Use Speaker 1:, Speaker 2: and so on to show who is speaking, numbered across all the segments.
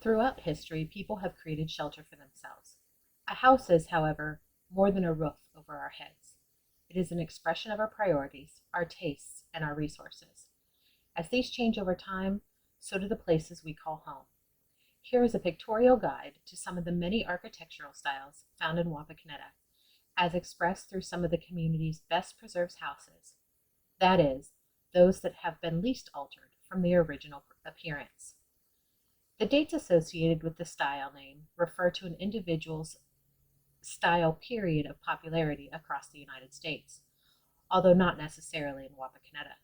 Speaker 1: Throughout history, people have created shelter for themselves. A house is, however, more than a roof over our heads. It is an expression of our priorities, our tastes, and our resources. As these change over time, so do the places we call home. Here is a pictorial guide to some of the many architectural styles found in Wapakoneta, as expressed through some of the community's best preserved houses. That is, those that have been least altered from their original appearance. The dates associated with the style name refer to an individual's style period of popularity across the United States, although not necessarily in Wapakoneta.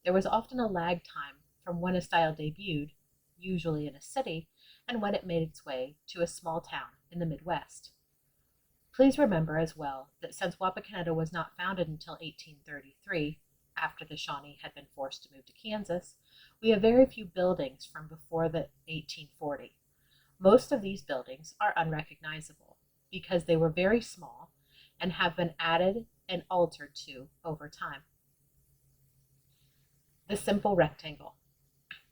Speaker 1: There was often a lag time from when a style debuted, usually in a city, and when it made its way to a small town in the Midwest. Please remember as well that since Wapakoneta was not founded until 1833, after the Shawnee had been forced to move to Kansas, we have very few buildings from before the 1840. Most of these buildings are unrecognizable because they were very small and have been added and altered to over time. The simple rectangle,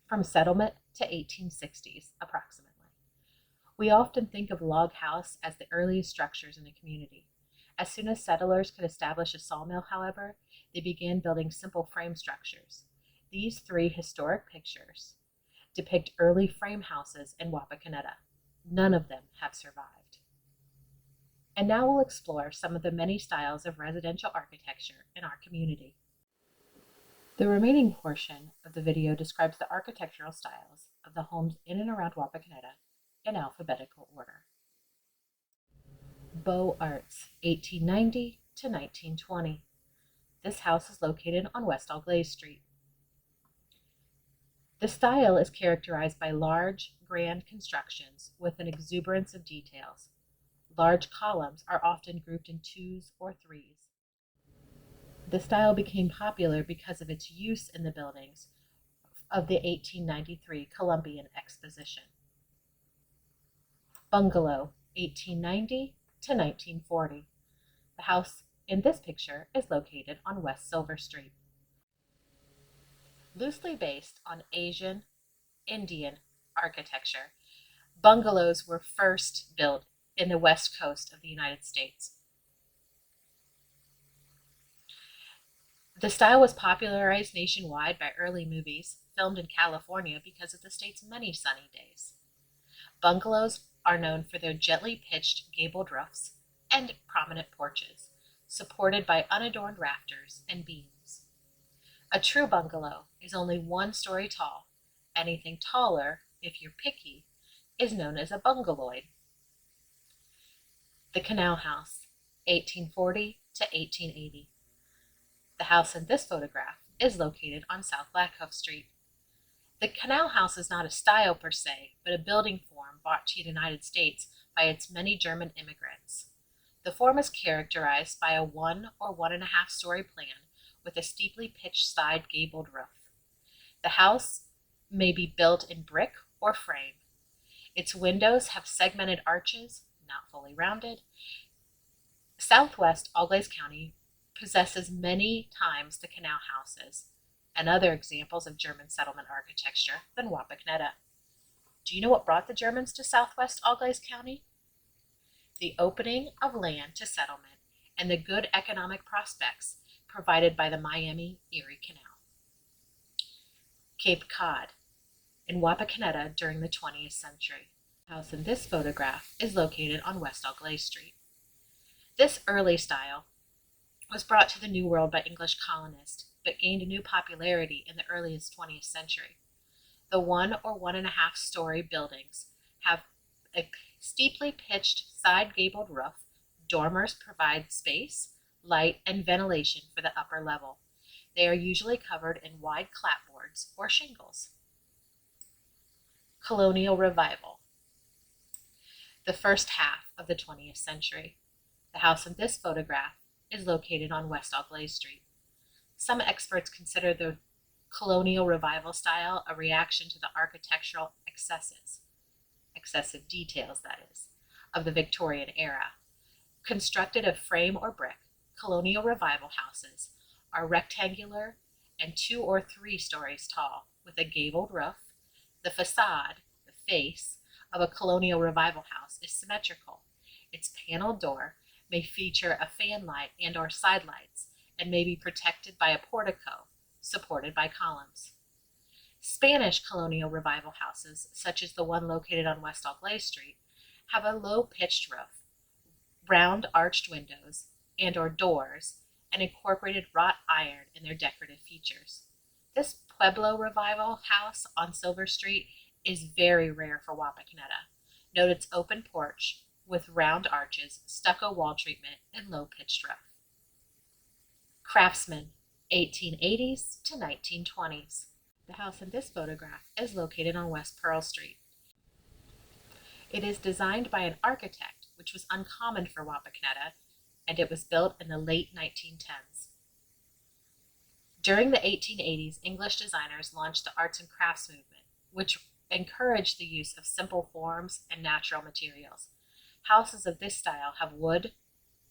Speaker 1: from settlement to 1860s approximately. We often think of log house as the earliest structures in a community. As soon as settlers could establish a sawmill, however, they began building simple frame structures. These three historic pictures depict early frame houses in Wapakoneta. None of them have survived. And now we'll explore some of the many styles of residential architecture in our community. The remaining portion of the video describes the architectural styles of the homes in and around Wapakoneta in alphabetical order. Beaux Arts, 1890 to 1920. This house is located on West Auglaize Street. The style is characterized by large, grand constructions with an exuberance of details. Large columns are often grouped in twos or threes. The style became popular because of its use in the buildings of the 1893 Columbian Exposition. Bungalow, 1890 to 1940. The house in this picture is located on West Silver Street. Loosely based on Asian, Indian architecture, bungalows were first built in the west coast of the United States. The style was popularized nationwide by early movies filmed in California because of the state's many sunny days. Bungalows are known for their gently pitched gabled roofs and prominent porches, supported by unadorned rafters and beams. A true bungalow is only 1 story tall. Anything taller, if you're picky, is known as a bungaloid. The Canal House, 1840 to 1880. The house in this photograph is located on South Blackhoof Street. The Canal House is not a style per se, but a building form brought to the United States by its many German immigrants. The form is characterized by a 1 or 1.5 story plan with a steeply pitched side gabled roof. The house may be built in brick or frame. Its windows have segmented arches, not fully rounded. Southwest Auglaize County possesses many times the canal houses and other examples of German settlement architecture than Wapakoneta. Do you know what brought the Germans to Southwest Auglaize County? The opening of land to settlement and the good economic prospects provided by the Miami-Erie Canal. Cape Cod, in Wapakoneta during the 20th century. The house in this photograph is located on West Auglaize Street. This early style was brought to the New World by English colonists, but gained a new popularity in the earliest 20th century. The 1 or 1.5 story buildings have a steeply pitched side gabled roof. Dormers provide space, light, and ventilation for the upper level. They are usually covered in wide clapboards or shingles. Colonial Revival. The first half of the 20th century. The house in this photograph is located on West Auglaize Street. Some experts consider the Colonial Revival style a reaction to the architectural excessive details, that is, of the Victorian era. Constructed of frame or brick, Colonial Revival houses are rectangular and 2 or 3 stories tall, with a gabled roof, the facade, the face, of a colonial revival house is symmetrical. Its paneled door may feature a fan light and or side lights and may be protected by a portico supported by columns. Spanish colonial revival houses, such as the one located on West Auglaize Street, have a low-pitched roof, round arched windows and or doors, and incorporated wrought iron in their decorative features. This Pueblo revival house on Silver Street is very rare for Wapakoneta. Note its open porch with round arches, stucco wall treatment, and low-pitched roof. Craftsman, 1880s to 1920s. The house in this photograph is located on West Pearl Street. It is designed by an architect, which was uncommon for Wapakoneta, and it was built in the late 1910s. During the 1880s, English designers launched the arts and crafts movement, which encouraged the use of simple forms and natural materials. Houses of this style have wood,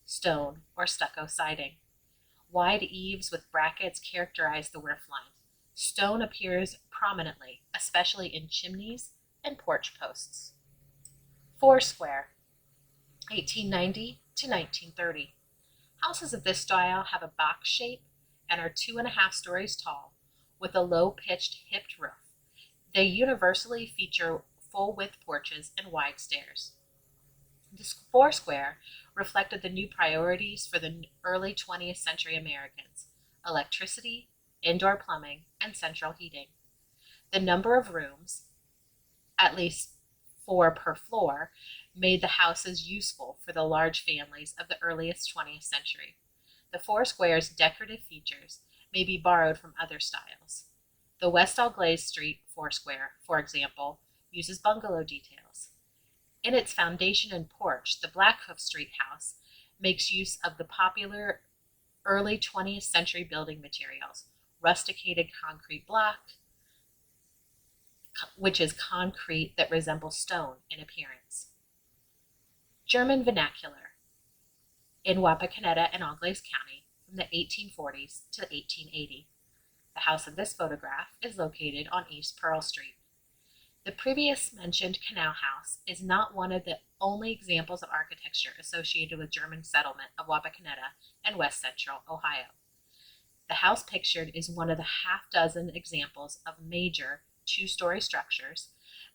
Speaker 1: stone, or stucco siding. Wide eaves with brackets characterize the roof line. Stone appears prominently, especially in chimneys and porch posts. Foursquare, 1890 to 1930. Houses of this style have a box shape and are 2.5 stories tall with a low-pitched hipped roof. They universally feature full-width porches and wide stairs. This Foursquare reflected the new priorities for the early 20th century Americans: electricity, indoor plumbing, and central heating. The number of rooms, at least 4 per floor, made the houses useful for the large families of the earliest 20th century. The Foursquare's decorative features may be borrowed from other styles. The West Auglaize Street Foursquare, for example, uses bungalow details. In its foundation and porch, the Blackhoof Street house makes use of the popular early 20th century building materials: rusticated concrete block, which is concrete that resembles stone in appearance. German vernacular in Wapakoneta and Auglaize County from the 1840s to 1880. The house in this photograph is located on East Pearl Street. The previous mentioned canal house is not one of the only examples of architecture associated with German settlement of Wapakoneta and West Central Ohio. The house pictured is one of the half-dozen examples of major 2-story structures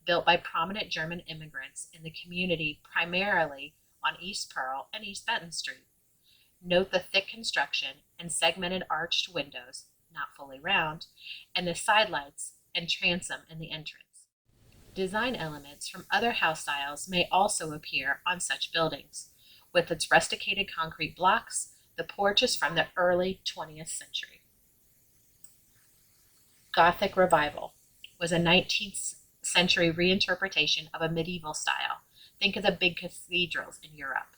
Speaker 1: built by prominent German immigrants in the community, primarily on East Pearl and East Benton Street. Note the thick construction and segmented arched windows, not fully round, and the side lights and transom in the entrance. Design elements from other house styles may also appear on such buildings. With its rusticated concrete blocks, the porch is from the early 20th century. Gothic Revival was a 19th century reinterpretation of a medieval style. Think of the big cathedrals in Europe.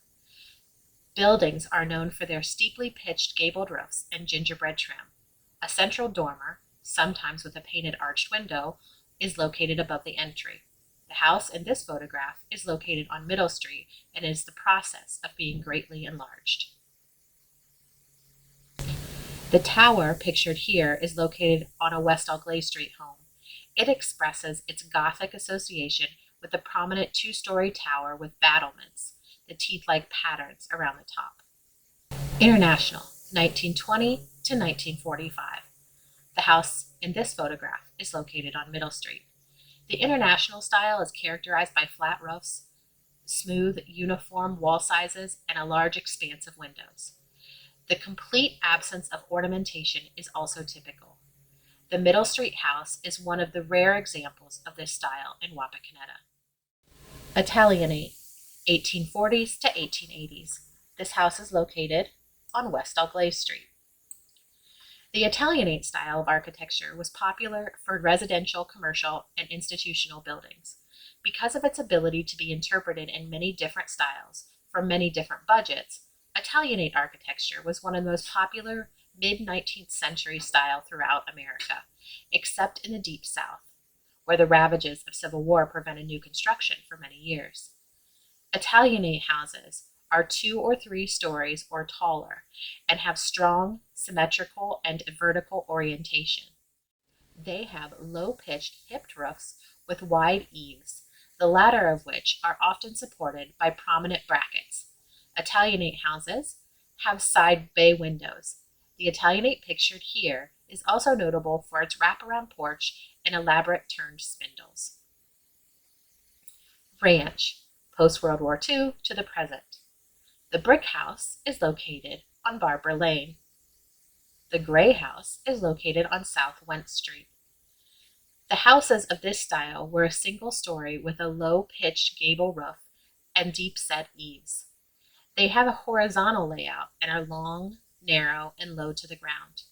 Speaker 1: Buildings are known for their steeply pitched gabled roofs and gingerbread trim. A central dormer, sometimes with a painted arched window, is located above the entry. The house in this photograph is located on Middle Street and is the process of being greatly enlarged. The tower pictured here is located on a West Auglaize Street home. It expresses its Gothic association with the prominent 2-story tower with battlements, the teeth-like patterns around the top. International, 1920 to 1945. The house in this photograph is located on Middle Street. The International style is characterized by flat roofs, smooth, uniform wall sizes, and a large expanse of windows. The complete absence of ornamentation is also typical. The Middle Street house is one of the rare examples of this style in Wapakoneta. Italianate, 1840s to 1880s. This house is located on West Auglaize Street. The Italianate style of architecture was popular for residential, commercial, and institutional buildings. Because of its ability to be interpreted in many different styles from many different budgets, Italianate architecture was one of the most popular mid-19th century style throughout America, except in the Deep South, where the ravages of Civil War prevented new construction for many years. Italianate houses are 2 or 3 stories or taller and have strong, symmetrical, and vertical orientation. They have low-pitched hipped roofs with wide eaves. the latter of which are often supported by prominent brackets. Italianate houses have side bay windows. The Italianate pictured here is also notable for its wraparound porch and elaborate turned spindles. Ranch, post-World War II to the present. The brick house is located on Barbara Lane. The gray house is located on South Went Street. The houses of this style were a single story with a low-pitched gable roof and deep-set eaves. They have a horizontal layout and are long, narrow, and low to the ground.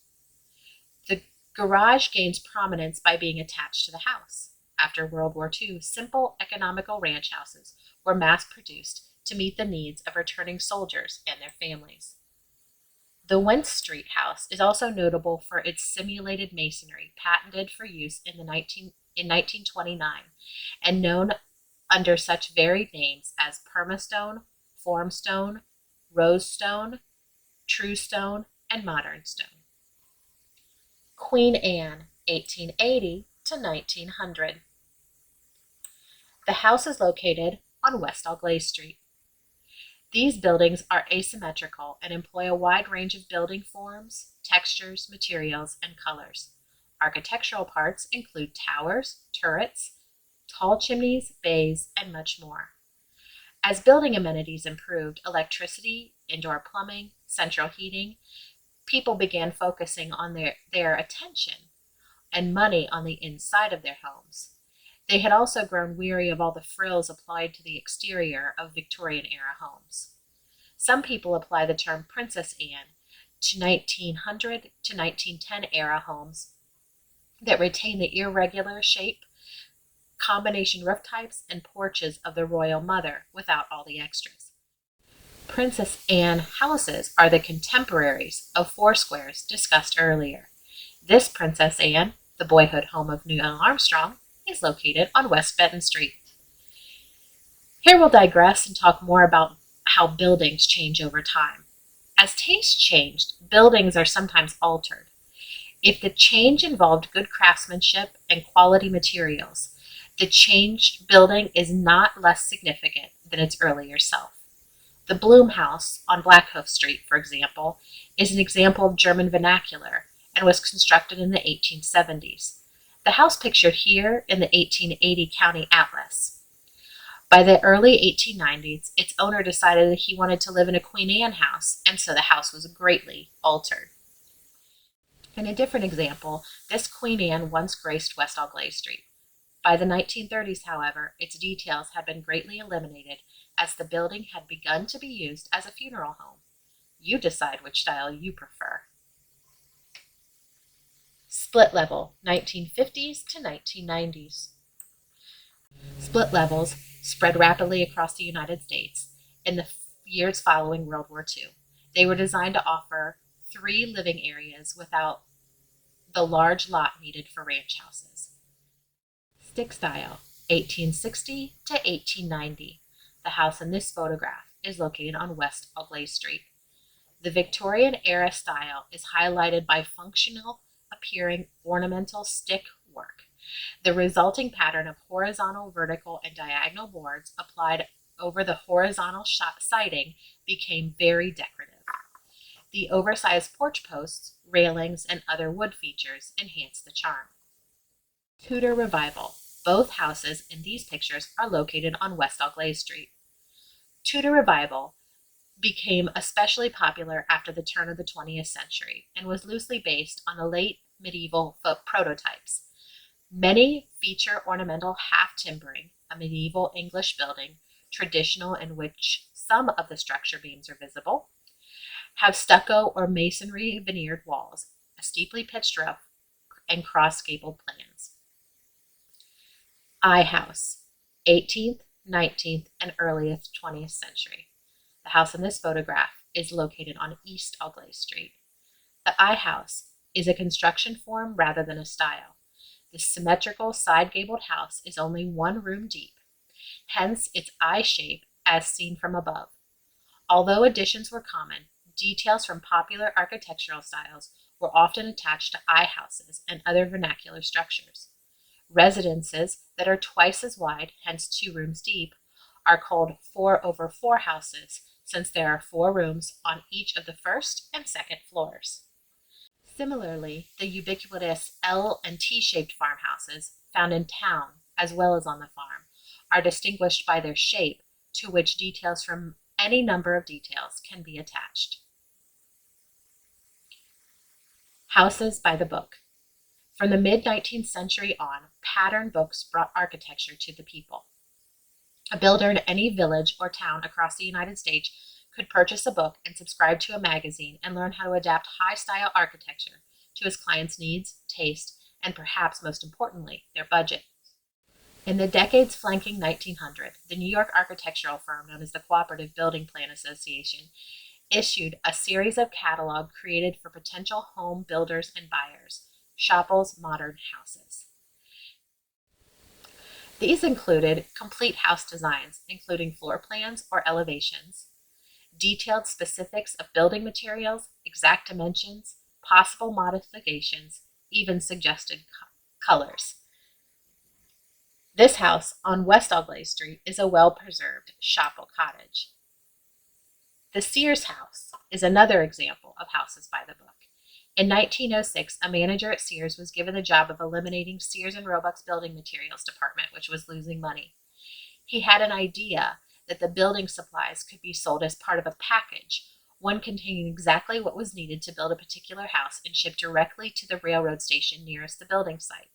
Speaker 1: The garage gains prominence by being attached to the house. After World War II, simple, economical ranch houses were mass-produced to meet the needs of returning soldiers and their families. The Wentz Street house is also notable for its simulated masonry, patented for use in 1929, and known under such varied names as permastone, formstone, rosestone, true stone, and modern stone. Queen Anne, 1880 to 1900. The house is located on West Algley Street. These buildings are asymmetrical and employ a wide range of building forms, textures, materials, and colors. Architectural parts include towers, turrets, tall chimneys, bays, and much more. As building amenities improved, electricity, indoor plumbing, central heating, people began focusing on their attention and money on the inside of their homes. They had also grown weary of all the frills applied to the exterior of Victorian-era homes. Some people apply the term Princess Anne to 1900 to 1910 era homes that retain the irregular shape, combination roof types, and porches of the royal mother without all the extras. Princess Anne houses are the contemporaries of four squares discussed earlier. This Princess Anne, the boyhood home of Neil Armstrong, is located on West Benton Street. Here we'll digress and talk more about how buildings change over time. As tastes changed, buildings are sometimes altered. If the change involved good craftsmanship and quality materials, the changed building is not less significant than its earlier self. The Bloom House on Blackhoof Street, for example, is an example of German vernacular and was constructed in the 1870s. The house pictured here in the 1880 County Atlas. By the early 1890s, its owner decided that he wanted to live in a Queen Anne house, and so the house was greatly altered. In a different example, this Queen Anne once graced West Algley Street. By the 1930s, however, its details had been greatly eliminated as the building had begun to be used as a funeral home. You decide which style you prefer. Split level, 1950s to 1990s. Split levels spread rapidly across the United States in the years following World War II. They were designed to offer 3 living areas without the large lot needed for ranch houses. Stick style, 1860 to 1890. The house in this photograph is located on West Algley Street. The Victorian era style is highlighted by functional appearing ornamental stick work. The resulting pattern of horizontal, vertical, and diagonal boards applied over the horizontal siding became very decorative. The oversized porch posts, railings, and other wood features enhanced the charm. Tudor Revival. Both houses in these pictures are located on West Algley Street. Tudor Revival became especially popular after the turn of the 20th century and was loosely based on the late medieval prototypes. Many feature ornamental half-timbering, a medieval English building, traditional in which some of the structure beams are visible, have stucco or masonry veneered walls, a steeply pitched roof, and cross-gabled plans. I House, 18th, 19th, and earliest 20th century. The house in this photograph is located on East Algley Street. The I House is a construction form rather than a style. The symmetrical side-gabled house is only 1 room deep, hence its I shape as seen from above. Although additions were common, details from popular architectural styles were often attached to I houses and other vernacular structures. Residences that are twice as wide, hence 2 rooms deep, are called 4-over-4 houses, since there are 4 rooms on each of the first and second floors. Similarly, the ubiquitous L and T-shaped farmhouses found in town as well as on the farm are distinguished by their shape, to which details from any number of details can be attached. Houses by the book. From the mid-19th century on, pattern books brought architecture to the people. A builder in any village or town across the United States could purchase a book and subscribe to a magazine and learn how to adapt high-style architecture to his client's needs, taste, and perhaps most importantly, their budget. In the decades flanking 1900, the New York architectural firm known as the Cooperative Building Plan Association issued a series of catalogs created for potential home builders and buyers, Schappel's Modern Houses. These included complete house designs, including floor plans or elevations, detailed specifics of building materials, exact dimensions, possible modifications, even suggested colors. This house on West Auglaize Street is a well-preserved Schappel cottage. The Sears House is another example of houses by the book. In 1906, a manager at Sears was given the job of eliminating Sears and Roebuck's building materials department, which was losing money. He had an idea that the building supplies could be sold as part of a package, one containing exactly what was needed to build a particular house and shipped directly to the railroad station nearest the building site.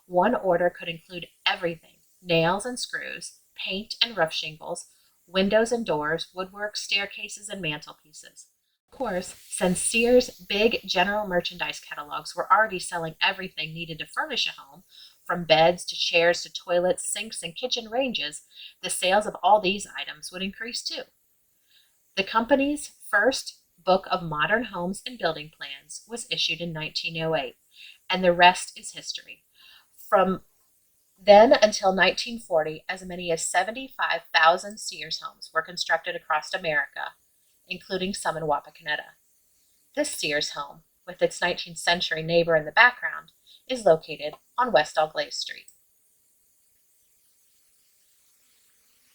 Speaker 1: One order could include everything: nails and screws, paint and roof shingles, windows and doors, woodwork, staircases, and mantelpieces. Of course, since Sears' big general merchandise catalogs were already selling everything needed to furnish a home, from beds to chairs to toilets, sinks, and kitchen ranges, the sales of all these items would increase too. The company's first book of modern homes and building plans was issued in 1908, and the rest is history. From then until 1940, as many as 75,000 Sears homes were constructed across America, including some in Wapakoneta. This Sears home, with its 19th century neighbor in the background, is located on West Auglaize Street.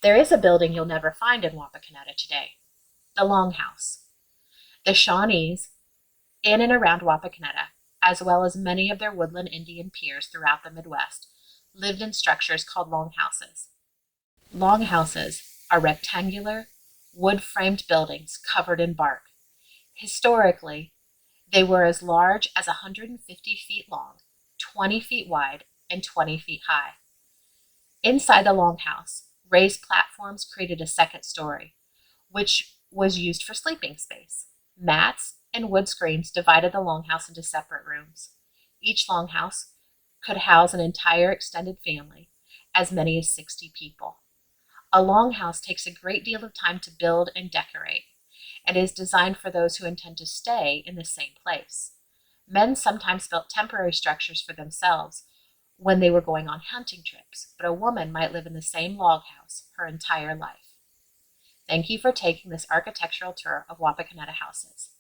Speaker 1: There is a building you'll never find in Wapakoneta today, the Longhouse. The Shawnees, in and around Wapakoneta, as well as many of their woodland Indian peers throughout the Midwest, lived in structures called longhouses. Longhouses are rectangular, wood-framed buildings covered in bark. Historically, they were as large as 150 feet long, 20 feet wide, and 20 feet high. Inside the longhouse, raised platforms created a second story, which was used for sleeping space. Mats and wood screens divided the longhouse into separate rooms. Each longhouse could house an entire extended family, as many as 60 people. A longhouse takes a great deal of time to build and decorate, and is designed for those who intend to stay in the same place. Men sometimes built temporary structures for themselves when they were going on hunting trips, but a woman might live in the same log house her entire life. Thank you for taking this architectural tour of Wapakoneta houses.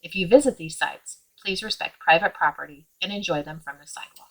Speaker 1: If you visit these sites, please respect private property and enjoy them from the sidewalk.